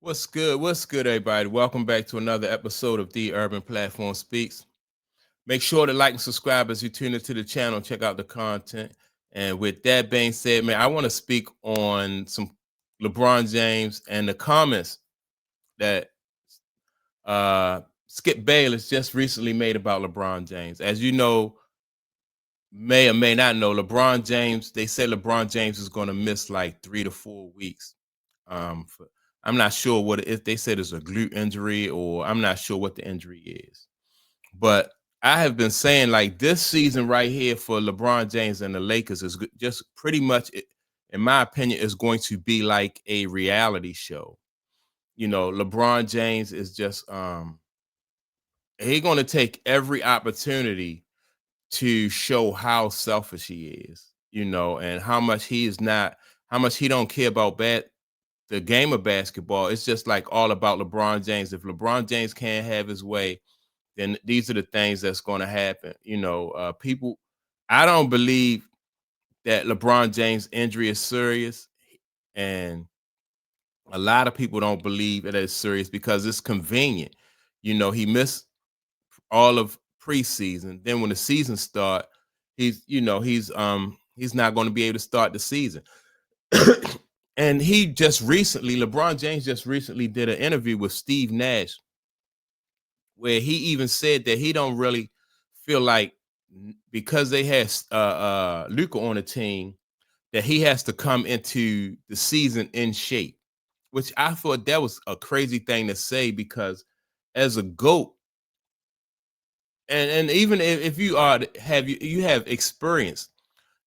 What's good? What's good, everybody? Welcome back to another episode of The Urban Platform Speaks. Make sure to like and subscribe as you tune into the channel and check out the content. And with that being said, man, I want to speak on some LeBron James and the comments that Skip Bayless just recently made about LeBron James. As you know, may or may not know, LeBron James, they say LeBron James is going to miss like 3 to 4 weeks. For, I'm not sure what if they said it's a glute injury or I'm not sure what the injury is. But I have been saying like this season right here for LeBron James and the Lakers is just pretty much, in my opinion, is going to be like a reality show. You know, LeBron James is just he's going to take every opportunity to show how selfish he is, and how much he don't care about the game of basketball. It's just like all about LeBron James. If LeBron James can't have his way, then these are the things that's going to happen. People, I don't believe that LeBron James injury is serious, and a lot of people don't believe it is serious because it's convenient. He missed all of preseason. Then when the season start, he's not going to be able to start the season. And LeBron James just recently did an interview with Steve Nash where he even said that he don't really feel like because they had Luka on the team that he has to come into the season in shape, which I thought that was a crazy thing to say because as a GOAT, and even if you are you have experience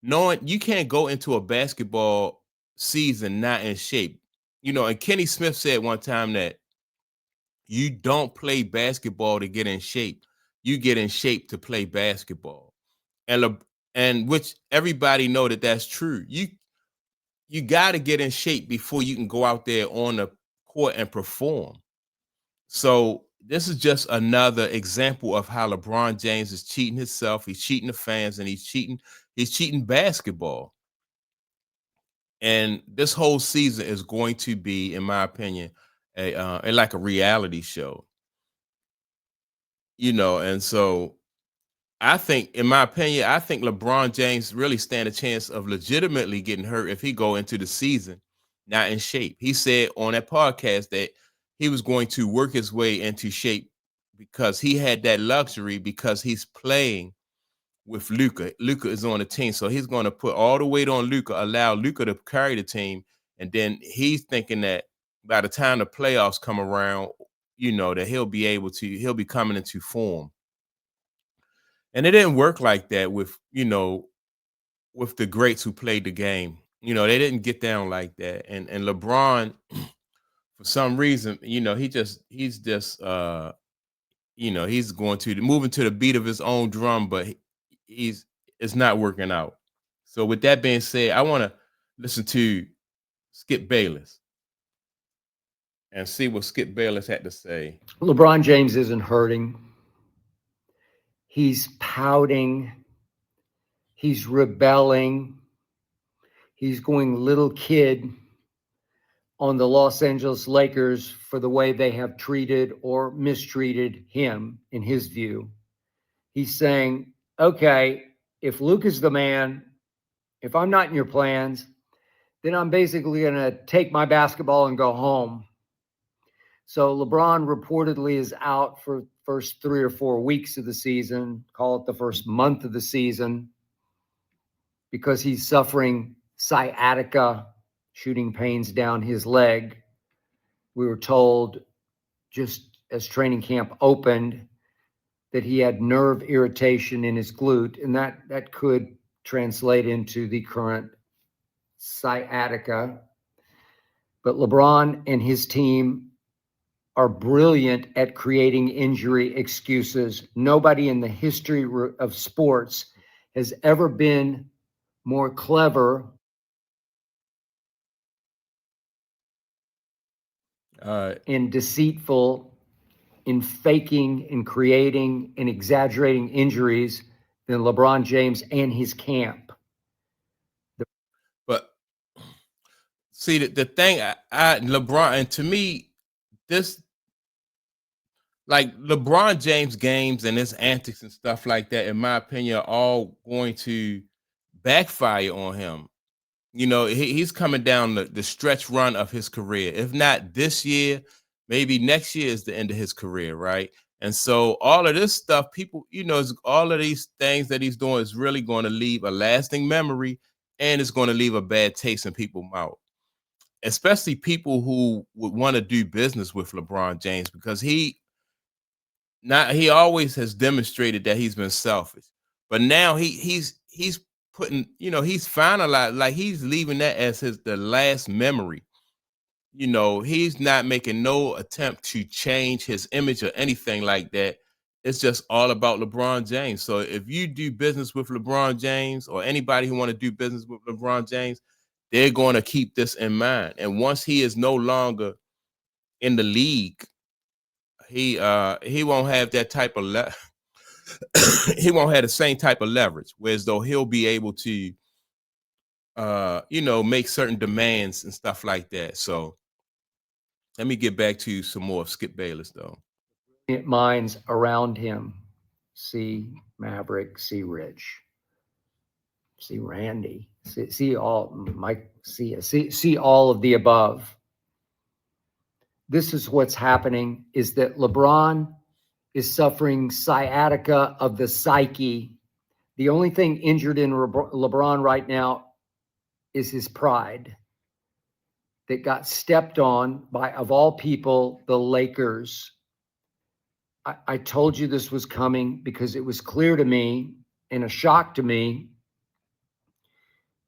knowing you can't go into a basketball season not in shape. And Kenny Smith said one time that you don't play basketball to get in shape. You get in shape to play basketball. And which everybody know that that's true. You got to get in shape before you can go out there on the court and perform. So this is just another example of how LeBron James is cheating himself. He's cheating the fans, and he's cheating basketball. And this whole season is going to be, in my opinion, a like a reality show. And so I think, in my opinion, I think LeBron James really stand a chance of legitimately getting hurt if he go into the season not in shape. He said on that podcast that he was going to work his way into shape because he had that luxury because he's playing with Luka. Luka is on the team, so he's going to put all the weight on Luka, allow Luka to carry the team, and then he's thinking that by the time the playoffs come around, that he'll be coming into form. And it didn't work like that with the greats who played the game. They didn't get down like that. And LeBron, for some reason, he's going to moving to the beat of his own drum, but it's not working out. So with that being said, I want to listen to Skip Bayless and see what Skip Bayless had to say. LeBron James isn't hurting. He's pouting. He's rebelling. He's going little kid on the Los Angeles Lakers for the way they have treated or mistreated him, in his view. He's saying, okay, if Luke is the man, if I'm not in your plans, then I'm basically going to take my basketball and go home. So LeBron reportedly is out for first 3 or 4 weeks of the season, call it the first month of the season, because he's suffering sciatica, shooting pains down his leg. We were told just as training camp opened that he had nerve irritation in his glute, and that could translate into the current sciatica. But LeBron and his team are brilliant at creating injury excuses. Nobody in the history of sports has ever been more clever and deceitful in faking and creating and exaggerating injuries than LeBron James and his camp. But see, the thing, LeBron, and to me, this like LeBron James games and his antics and stuff like that, in my opinion, are all going to backfire on him. You know, he's coming down the stretch run of his career. If not this year, maybe next year is the end of his career, right? And so all of this stuff, people, all of these things that he's doing is really going to leave a lasting memory, and it's going to leave a bad taste in people's mouth, especially people who would want to do business with LeBron James, because he always has demonstrated that he's been selfish. But now he's putting, he's finalized, like he's leaving that as the last memory. He's not making no attempt to change his image or anything like that. It's just all about LeBron James. So if you do business with LeBron James, or anybody who want to do business with LeBron James, they're going to keep this in mind. And once he is no longer in the league, he won't have that type of he won't have the same type of leverage. Whereas though he'll be able to make certain demands and stuff like that. So let me get back to some more of Skip Bayless though. Minds around him. See Maverick, see Rich, see Randy, see all Mike, see all of the above. This is what's happening, is that LeBron is suffering sciatica of the psyche. The only thing injured in LeBron right now is his pride that got stepped on by, of all people, the Lakers. I told you this was coming because it was clear to me and a shock to me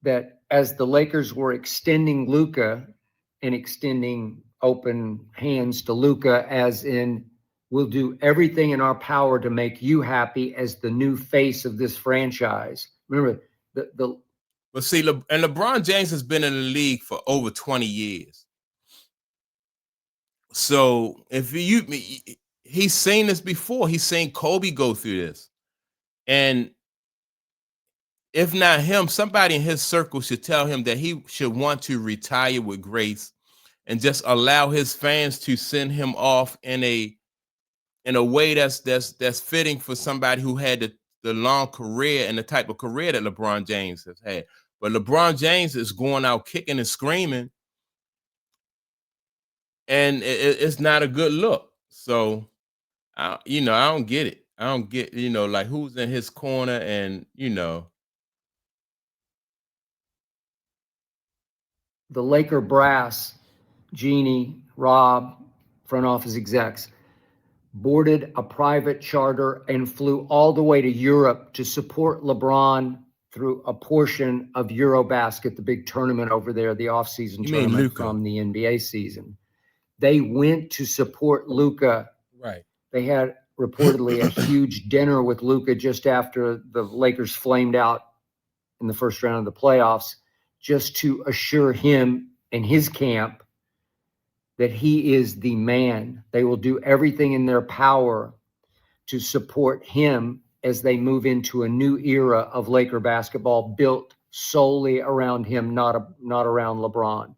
that as the Lakers were extending Luka and extending open hands to Luka, as in, we'll do everything in our power to make you happy as the new face of this franchise. Remember, but see, and LeBron James has been in the league for over 20 years. So if he's seen this before, he's seen Kobe go through this. And if not him, somebody in his circle should tell him that he should want to retire with grace and just allow his fans to send him off in a way that's fitting for somebody who had the long career and the type of career that LeBron James has had. But LeBron James is going out kicking and screaming, and it's not a good look. So, I don't get it. I don't get, like who's in his corner, and the Laker brass, Jeannie, Rob, front office execs, boarded a private charter and flew all the way to Europe to support LeBron through a portion of Eurobasket, the big tournament over there, the offseason tournament from the NBA season. They went to support Luka. Right. They had reportedly a huge dinner with Luka just after the Lakers flamed out in the first round of the playoffs, just to assure him and his camp that he is the man. They will do everything in their power to support him as they move into a new era of Laker basketball built solely around him, not around LeBron.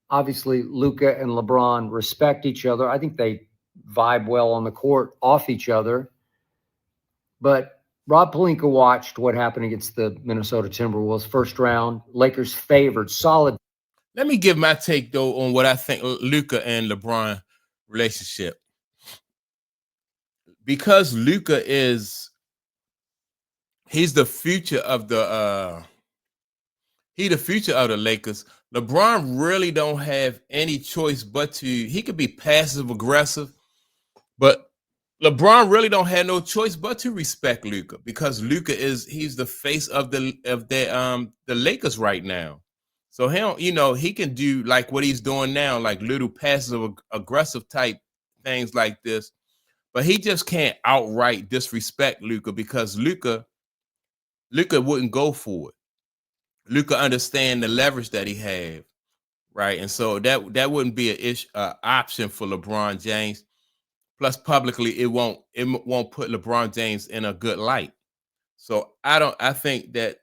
Obviously, Luka and LeBron respect each other. I think they vibe well on the court off each other. But Rob Pelinka watched what happened against the Minnesota Timberwolves first round. Lakers favored, solid. Let me give my take though on what I think Luka and LeBron relationship. Because Luka he's the future of the Lakers. LeBron really don't have any choice but he could be passive aggressive, but LeBron really don't have no choice but to respect Luka, because Luka he's the face of the Lakers right now. So he can do like what he's doing now, like little passive aggressive type things like this, but he just can't outright disrespect Luka, because Luka wouldn't go for it. Luka understand the leverage that he have, right? And so that wouldn't be an option for LeBron James. Plus, publicly, it won't put LeBron James in a good light. So I think that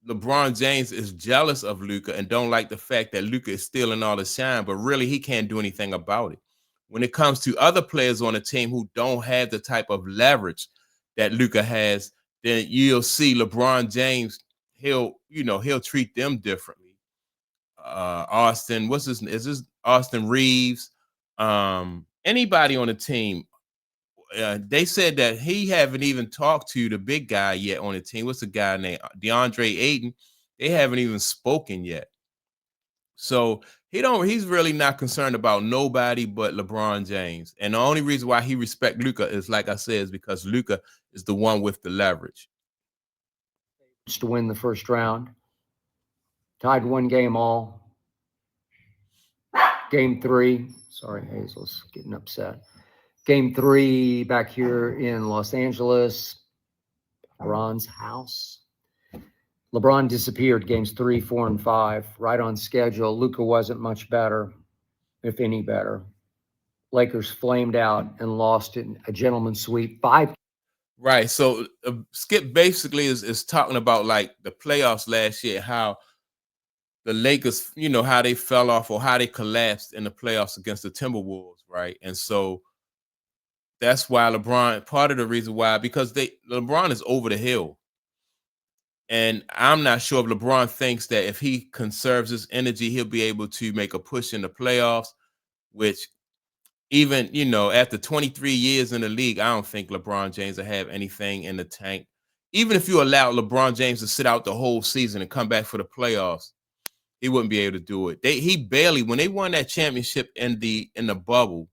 LeBron James is jealous of Luka and don't like the fact that Luka is stealing all the shine, but really he can't do anything about it. when it comes to other players on the team who don't have the type of leverage that Luka has, then you'll see LeBron James, he'll treat them differently. Austin, is this Austin Reeves? Anybody on the team, they said that he haven't even talked to the big guy yet on the team. What's the guy named DeAndre Ayton? They haven't even spoken yet. So he's really not concerned about nobody but LeBron James. And the only reason why he respect Luka is, like I said, is because Luka is the one with the leverage. To win the first round. Tied 1 game all. Game 3. Sorry, Hazel's getting upset. Game 3 back here in Los Angeles. LeBron's house. LeBron disappeared games 3, 4, and 5, right on schedule. Luka wasn't much better, if any better. Lakers flamed out and lost in a gentleman's sweep. 5. Right. So Skip basically is talking about like the playoffs last year, how the Lakers, how they fell off or how they collapsed in the playoffs against the Timberwolves, right? And so that's why LeBron, part of the reason why, because LeBron is over the hill. And I'm not sure if LeBron thinks that if he conserves his energy, he'll be able to make a push in the playoffs, which even, after 23 years in the league, I don't think LeBron James will have anything in the tank. Even if you allow LeBron James to sit out the whole season and come back for the playoffs, he wouldn't be able to do it. He barely, when they won that championship in the bubble,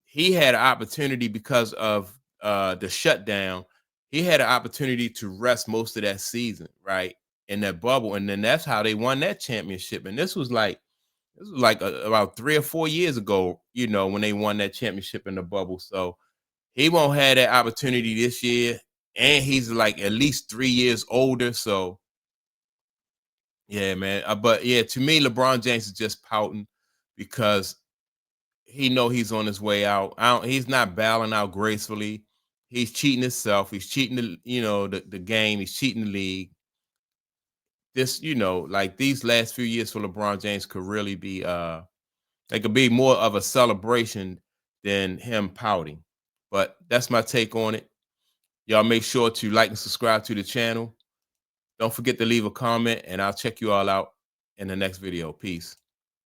he had an opportunity because of the shutdown. He had an opportunity to rest most of that season, right, in that bubble, and then that's how they won that championship. And this was like about 3 or 4 years ago, when they won that championship in the bubble. So he won't have that opportunity this year, and he's like at least 3 years older. So yeah, man. But yeah, to me, LeBron James is just pouting because he know he's on his way out. He's not bowing out gracefully. He's cheating himself. He's cheating the game. He's cheating the league. This, like these last few years for LeBron James could really be they could be more of a celebration than him pouting. But that's my take on it. Y'all make sure to like and subscribe to the channel. Don't forget to leave a comment, and I'll check you all out in the next video. Peace.